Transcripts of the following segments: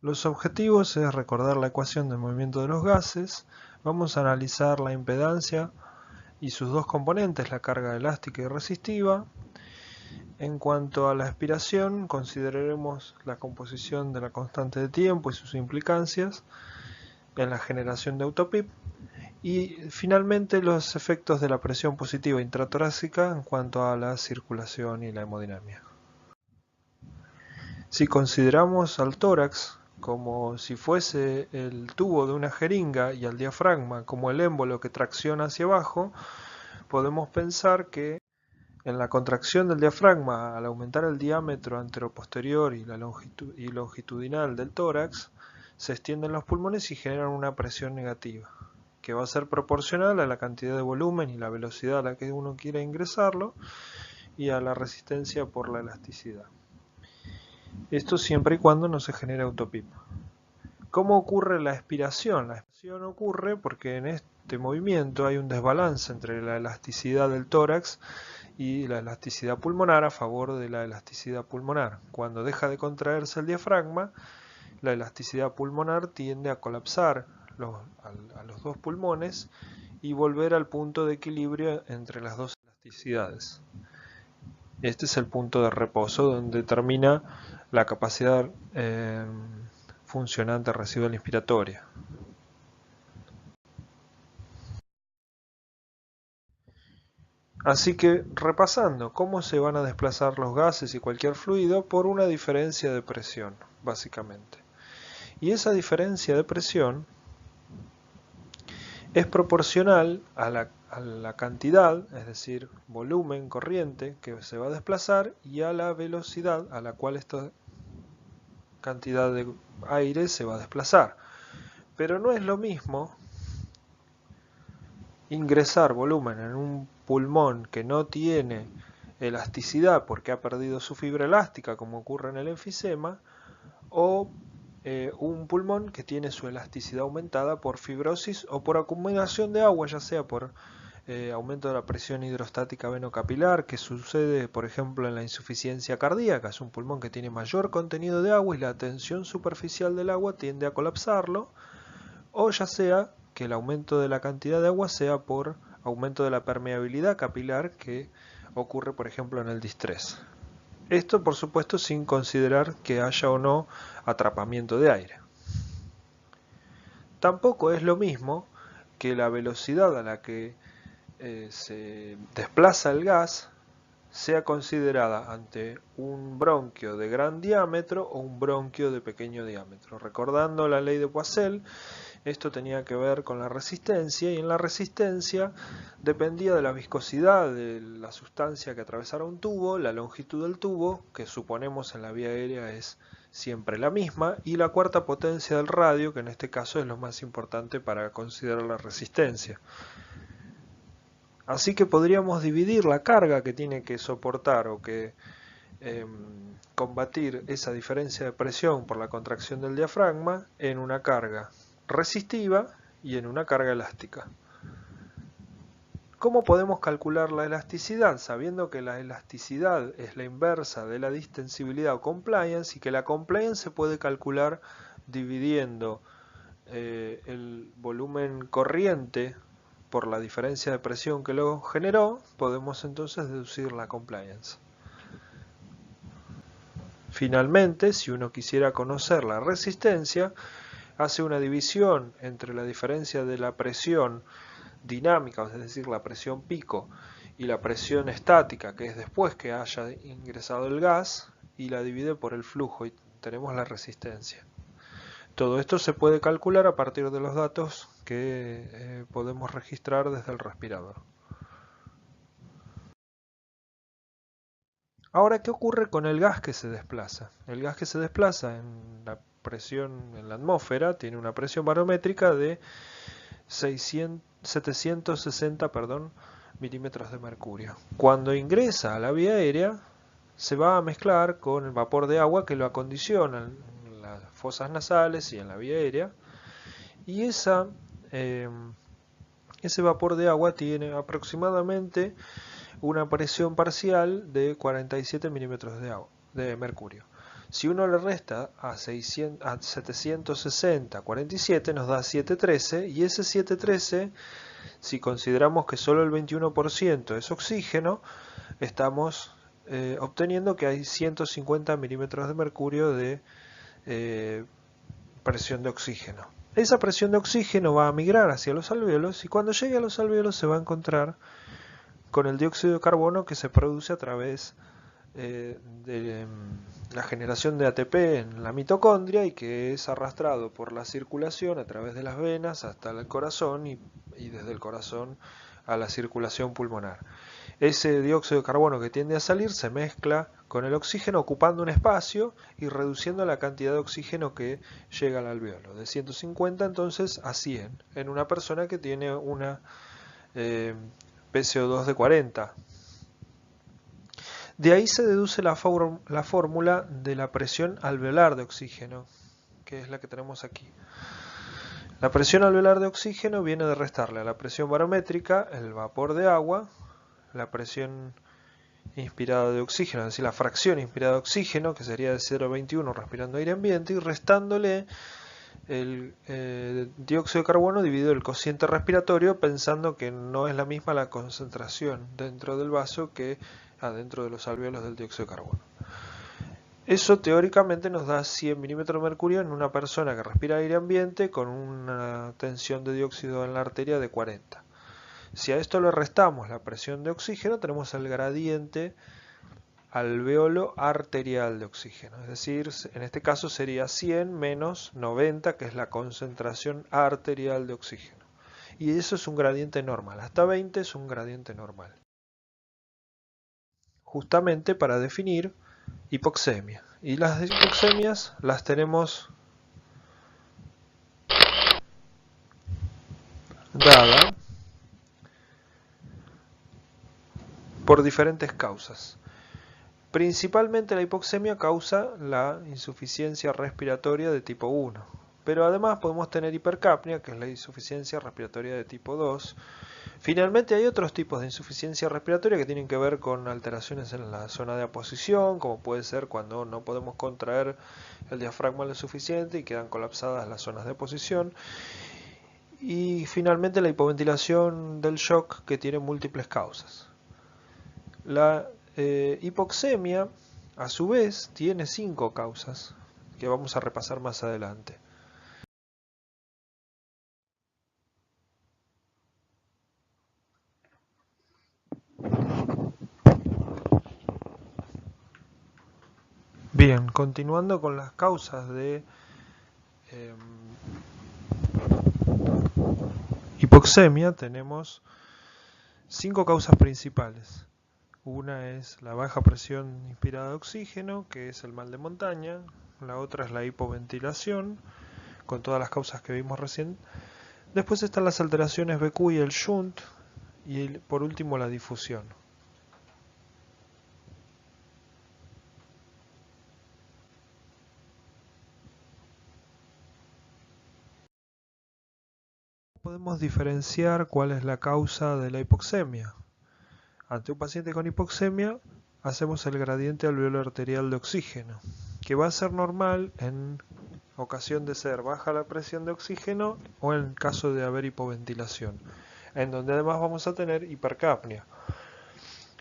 Los objetivos es recordar la ecuación del movimiento de los gases. Vamos a analizar la impedancia y sus dos componentes, la carga elástica y resistiva. En cuanto a la aspiración, consideraremos la composición de la constante de tiempo y sus implicancias en la generación de autopip. Y finalmente los efectos de la presión positiva intratorácica en cuanto a la circulación y la hemodinámica. Si consideramos al tórax como si fuese el tubo de una jeringa y al diafragma como el émbolo que tracciona hacia abajo, podemos pensar que en la contracción del diafragma, al aumentar el diámetro anteroposterior y longitudinal del tórax, se extienden los pulmones y generan una presión negativa, que va a ser proporcional a la cantidad de volumen y la velocidad a la que uno quiera ingresarlo y a la resistencia por la elasticidad. Esto siempre y cuando no se genere autopip. ¿Cómo ocurre la expiración? La expiración ocurre porque en este movimiento hay un desbalance entre la elasticidad del tórax y la elasticidad pulmonar a favor de la elasticidad pulmonar. Cuando deja de contraerse el diafragma, la elasticidad pulmonar tiende a colapsar a los dos pulmones y volver al punto de equilibrio entre las dos elasticidades. Este es el punto de reposo donde termina la capacidad funcionante residual inspiratoria. Así que, repasando, ¿cómo se van a desplazar los gases y cualquier fluido? Por una diferencia de presión, básicamente. Y esa diferencia de presión es proporcional a la cantidad, es decir, volumen corriente que se va a desplazar y a la velocidad a la cual esta cantidad de aire se va a desplazar. Pero no es lo mismo ingresar volumen en un pulmón que no tiene elasticidad porque ha perdido su fibra elástica, como ocurre en el enfisema, o un pulmón que tiene su elasticidad aumentada por fibrosis o por acumulación de agua, ya sea por aumento de la presión hidrostática venocapilar, que sucede por ejemplo en la insuficiencia cardíaca. Es un pulmón que tiene mayor contenido de agua y la tensión superficial del agua tiende a colapsarlo, o ya sea que el aumento de la cantidad de agua sea por aumento de la permeabilidad capilar, que ocurre por ejemplo en el distrés. Esto por supuesto sin considerar que haya o no atrapamiento de aire. Tampoco es lo mismo que la velocidad a la que se desplaza el gas sea considerada ante un bronquio de gran diámetro o un bronquio de pequeño diámetro. Recordando la ley de Poiseuille, esto tenía que ver con la resistencia, y en la resistencia dependía de la viscosidad de la sustancia que atravesara un tubo, la longitud del tubo, que suponemos en la vía aérea es siempre la misma, y la cuarta potencia del radio, que en este caso es lo más importante para considerar la resistencia. Así que podríamos dividir la carga que tiene que soportar o que combatir esa diferencia de presión por la contracción del diafragma en una carga resistiva y en una carga elástica. ¿Cómo podemos calcular la elasticidad? Sabiendo que la elasticidad es la inversa de la distensibilidad o compliance, y que la compliance se puede calcular dividiendo el volumen corriente por la diferencia de presión que lo generó, podemos entonces deducir la compliance. Finalmente, si uno quisiera conocer la resistencia, hace una división entre la diferencia de la presión dinámica, es decir, la presión pico, y la presión estática, que es después que haya ingresado el gas, y la divide por el flujo y tenemos la resistencia. Todo esto se puede calcular a partir de los datos que podemos registrar desde el respirador. Ahora, ¿qué ocurre con el gas que se desplaza? El gas que se desplaza en la presión en la atmósfera tiene una presión barométrica de 760 milímetros de mercurio. Cuando ingresa a la vía aérea, se va a mezclar con el vapor de agua que lo acondiciona en las fosas nasales y en la vía aérea, y ese vapor de agua tiene aproximadamente una presión parcial de 47 milímetros de mercurio. Si uno le resta a 760, 47 nos da 713, y ese 713, si consideramos que solo el 21% es oxígeno, estamos obteniendo que hay 150 milímetros de mercurio de presión de oxígeno. Esa presión de oxígeno va a migrar hacia los alvéolos, y cuando llegue a los alvéolos se va a encontrar con el dióxido de carbono que se produce a través de la generación de ATP en la mitocondria, y que es arrastrado por la circulación a través de las venas hasta el corazón, y desde el corazón a la circulación pulmonar. Ese dióxido de carbono que tiende a salir se mezcla con el oxígeno, ocupando un espacio y reduciendo la cantidad de oxígeno que llega al alvéolo, de 150 entonces a 100 en una persona que tiene una PCO2 de 40. De ahí se deduce la fórmula de la presión alveolar de oxígeno, que es la que tenemos aquí. La presión alveolar de oxígeno viene de restarle a la presión barométrica el vapor de agua, la presión inspirada de oxígeno, es decir, la fracción inspirada de oxígeno, que sería de 0,21 respirando aire ambiente, y restándole el dióxido de carbono dividido el cociente respiratorio, pensando que no es la misma la concentración dentro del vaso que adentro de los alvéolos del dióxido de carbono. Eso teóricamente nos da 100 milímetros de mercurio en una persona que respira aire ambiente con una tensión de dióxido en la arteria de 40. Si a esto le restamos la presión de oxígeno, tenemos el gradiente alvéolo arterial de oxígeno, es decir, en este caso sería 100 menos 90, que es la concentración arterial de oxígeno. Y eso es un gradiente normal, hasta 20 es un gradiente normal. Justamente para definir hipoxemia. Y las hipoxemias las tenemos dadas por diferentes causas. Principalmente la hipoxemia causa la insuficiencia respiratoria de tipo 1, pero además podemos tener hipercapnia, que es la insuficiencia respiratoria de tipo 2. Finalmente hay otros tipos de insuficiencia respiratoria que tienen que ver con alteraciones en la zona de aposición, como puede ser cuando no podemos contraer el diafragma lo suficiente y quedan colapsadas las zonas de aposición. Y finalmente la hipoventilación del shock, que tiene múltiples causas. La hipoxemia, a su vez, tiene 5 causas que vamos a repasar más adelante. Bien, continuando con las causas de hipoxemia, tenemos 5 causas principales. Una es la baja presión inspirada de oxígeno, que es el mal de montaña. La otra es la hipoventilación, con todas las causas que vimos recién. Después están las alteraciones BQ y el shunt, y por último la difusión. Podemos diferenciar cuál es la causa de la hipoxemia. Ante un paciente con hipoxemia, hacemos el gradiente alveolar arterial de oxígeno, que va a ser normal en ocasión de ser baja la presión de oxígeno o en caso de haber hipoventilación, en donde además vamos a tener hipercapnia.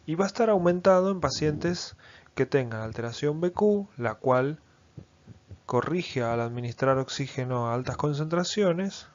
Y va a estar aumentado en pacientes que tengan alteración BQ, la cual corrige al administrar oxígeno a altas concentraciones.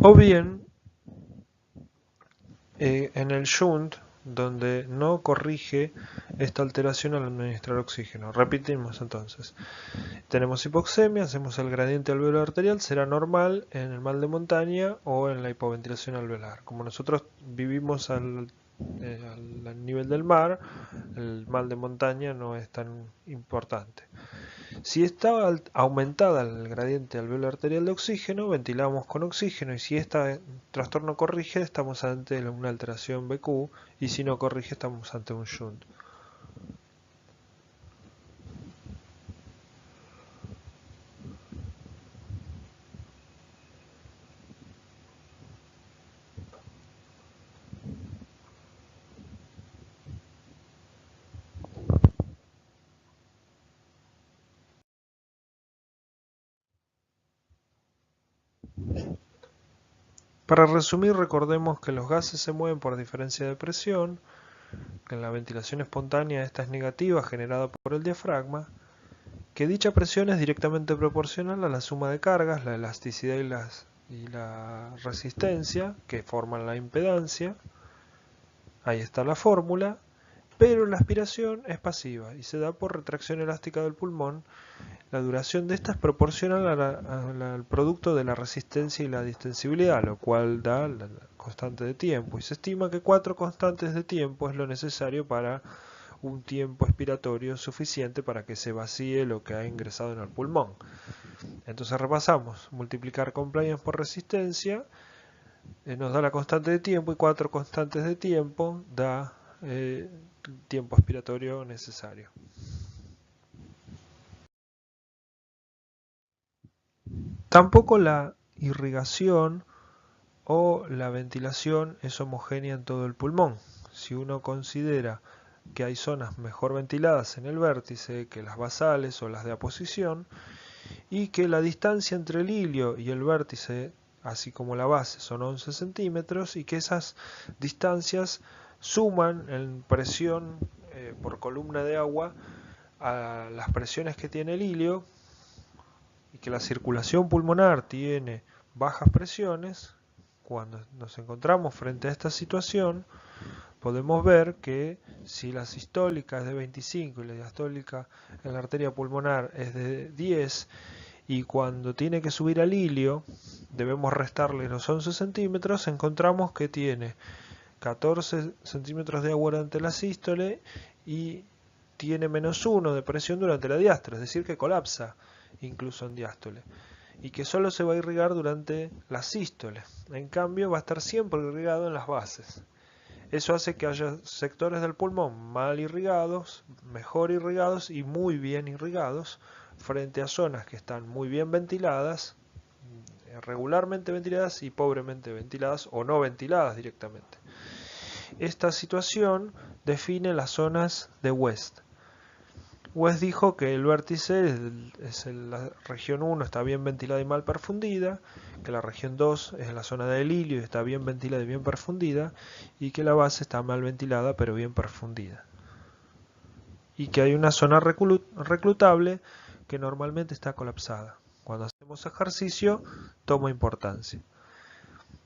O bien en el shunt, donde no corrige esta alteración al administrar oxígeno. Repetimos entonces. Tenemos hipoxemia, hacemos el gradiente alveolar arterial, será normal en el mal de montaña o en la hipoventilación alveolar. Como nosotros vivimos al nivel del mar, el mal de montaña no es tan importante. Si está aumentada el gradiente alveolar arterial de oxígeno, ventilamos con oxígeno, y si este trastorno corrige, estamos ante una alteración BQ, y si no corrige, estamos ante un shunt. Para resumir, recordemos que los gases se mueven por diferencia de presión, que en la ventilación espontánea esta es negativa generada por el diafragma, que dicha presión es directamente proporcional a la suma de cargas, la elasticidad y la resistencia, que forman la impedancia. Ahí está la fórmula, pero la aspiración es pasiva y se da por retracción elástica del pulmón. La duración de esta es proporcional al producto de la resistencia y la distensibilidad, lo cual da la constante de tiempo, y se estima que 4 constantes de tiempo es lo necesario para un tiempo expiratorio suficiente para que se vacíe lo que ha ingresado en el pulmón. Entonces repasamos: multiplicar compliance por resistencia nos da la constante de tiempo, y 4 constantes de tiempo da el tiempo expiratorio necesario. Tampoco la irrigación o la ventilación es homogénea en todo el pulmón. Si uno considera que hay zonas mejor ventiladas en el vértice que las basales o las de aposición, y que la distancia entre el hilio y el vértice, así como la base, son 11 centímetros, y que esas distancias suman en presión por columna de agua a las presiones que tiene el hilio, y que la circulación pulmonar tiene bajas presiones. Cuando nos encontramos frente a esta situación, podemos ver que si la sistólica es de 25 y la diastólica en la arteria pulmonar es de 10, y cuando tiene que subir al hilio debemos restarle los 11 centímetros, encontramos que tiene 14 centímetros de agua durante la sístole y tiene -1 de presión durante la diástole, es decir, que colapsa incluso en diástole, y que solo se va a irrigar durante la sístole. En cambio, va a estar siempre irrigado en las bases. Eso hace que haya sectores del pulmón mal irrigados, mejor irrigados y muy bien irrigados, frente a zonas que están muy bien ventiladas, regularmente ventiladas y pobremente ventiladas o no ventiladas directamente. Esta situación define las zonas de West. West dijo que el vértice la región 1 está bien ventilada y mal perfundida, que la región 2 es la zona del hilio y está bien ventilada y bien perfundida, y que la base está mal ventilada pero bien perfundida. Y que hay una zona reclutable que normalmente está colapsada. Cuando hacemos ejercicio toma importancia.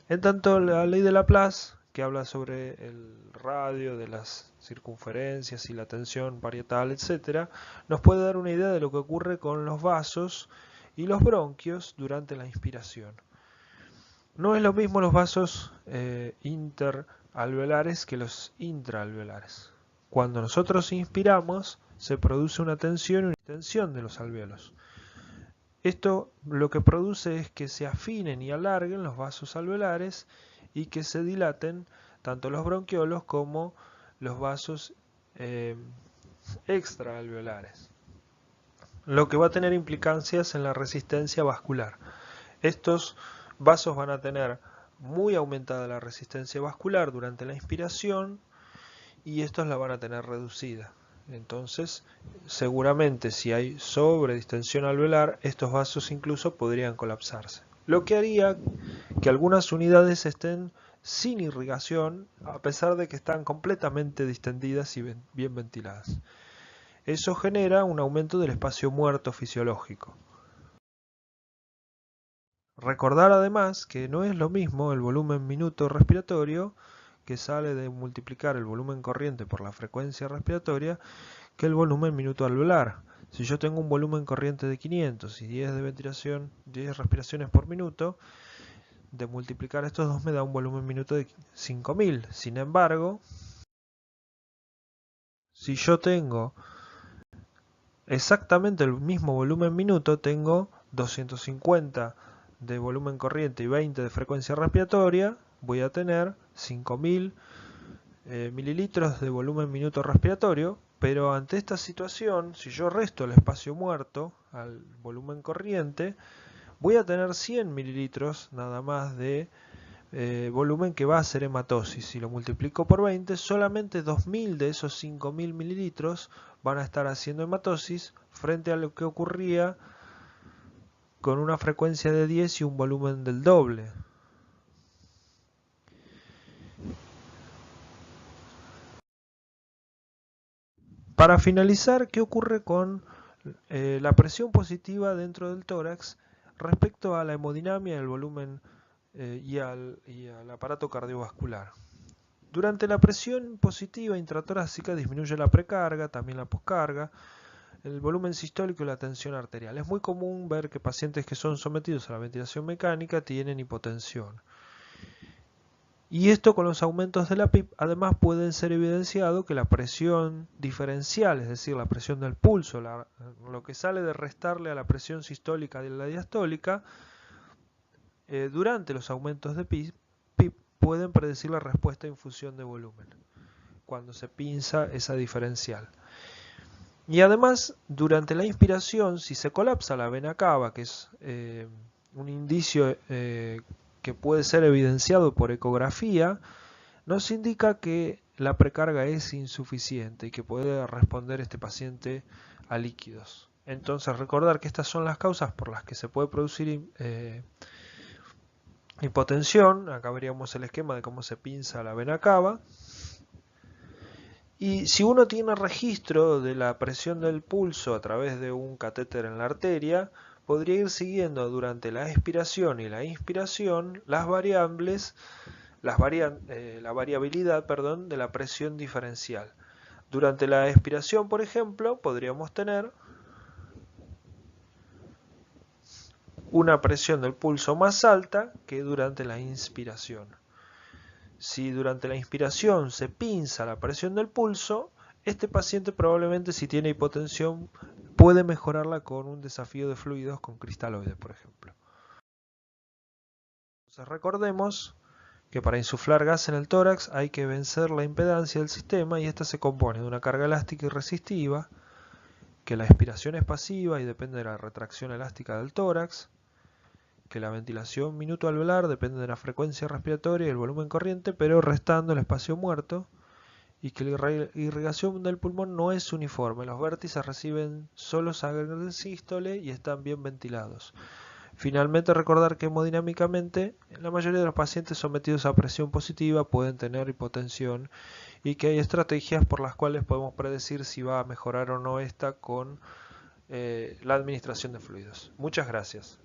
En tanto, la ley de Laplace, que habla sobre el radio de las circunferencias y la tensión parietal, etc., nos puede dar una idea de lo que ocurre con los vasos y los bronquios durante la inspiración. No es lo mismo los vasos interalveolares que los intraalveolares. Cuando nosotros inspiramos, se produce una tensión y una distensión de los alvéolos. Esto lo que produce es que se afinen y alarguen los vasos alveolares y que se dilaten tanto los bronquiolos como los vasos extraalveolares, lo que va a tener implicancias en la resistencia vascular. Estos vasos van a tener muy aumentada la resistencia vascular durante la inspiración, y estos la van a tener reducida. Entonces, seguramente si hay sobredistensión alveolar, estos vasos incluso podrían colapsarse, lo que haría que algunas unidades estén sin irrigación a pesar de que están completamente distendidas y bien ventiladas. Eso genera un aumento del espacio muerto fisiológico. Recordar además que no es lo mismo el volumen minuto respiratorio que sale de multiplicar el volumen corriente por la frecuencia respiratoria que el volumen minuto alveolar. Si yo tengo un volumen corriente de 500 y 10 de ventilación, 10 respiraciones por minuto, de multiplicar estos dos me da un volumen minuto de 5000. Sin embargo, si yo tengo exactamente el mismo volumen minuto, tengo 250 de volumen corriente y 20 de frecuencia respiratoria, voy a tener 5000 mililitros de volumen minuto respiratorio, pero ante esta situación, si yo resto el espacio muerto al volumen corriente, voy a tener 100 mililitros nada más de volumen que va a ser hematosis. Si lo multiplico por 20, solamente 2000 de esos 5000 mililitros van a estar haciendo hematosis frente a lo que ocurría con una frecuencia de 10 y un volumen del doble. Para finalizar, ¿qué ocurre con la presión positiva dentro del tórax respecto a la hemodinamia, el volumen y al aparato cardiovascular? Durante la presión positiva intratorácica disminuye la precarga, también la poscarga, el volumen sistólico y la tensión arterial. Es muy común ver que pacientes que son sometidos a la ventilación mecánica tienen hipotensión. Y esto con los aumentos de la PIP, además puede ser evidenciado que la presión diferencial, es decir, la presión del pulso, lo que sale de restarle a la presión sistólica y la diastólica, durante los aumentos de PIP pueden predecir la respuesta a infusión de volumen, cuando se pinza esa diferencial. Y además, durante la inspiración, si se colapsa la vena cava, que es un indicio que puede ser evidenciado por ecografía, nos indica que la precarga es insuficiente y que puede responder este paciente a líquidos. Entonces, recordar que estas son las causas por las que se puede producir hipotensión. Acá veríamos el esquema de cómo se pinza la vena cava. Y si uno tiene registro de la presión del pulso a través de un catéter en la arteria, podría ir siguiendo durante la expiración y la inspiración las variables, la variabilidad, de la presión diferencial. Durante la expiración, por ejemplo, podríamos tener una presión del pulso más alta que durante la inspiración. Si durante la inspiración se pinza la presión del pulso, este paciente probablemente, si tiene hipotensión, puede mejorarla con un desafío de fluidos con cristaloides, por ejemplo. Entonces recordemos que para insuflar gas en el tórax hay que vencer la impedancia del sistema, y esta se compone de una carga elástica y resistiva, que la expiración es pasiva y depende de la retracción elástica del tórax, que la ventilación minuto alveolar depende de la frecuencia respiratoria y el volumen corriente, pero restando el espacio muerto, y que la irrigación del pulmón no es uniforme. Los vértices reciben solo sangre de sístole y están bien ventilados. Finalmente, recordar que hemodinámicamente la mayoría de los pacientes sometidos a presión positiva pueden tener hipotensión y que hay estrategias por las cuales podemos predecir si va a mejorar o no esta con la administración de fluidos. Muchas gracias.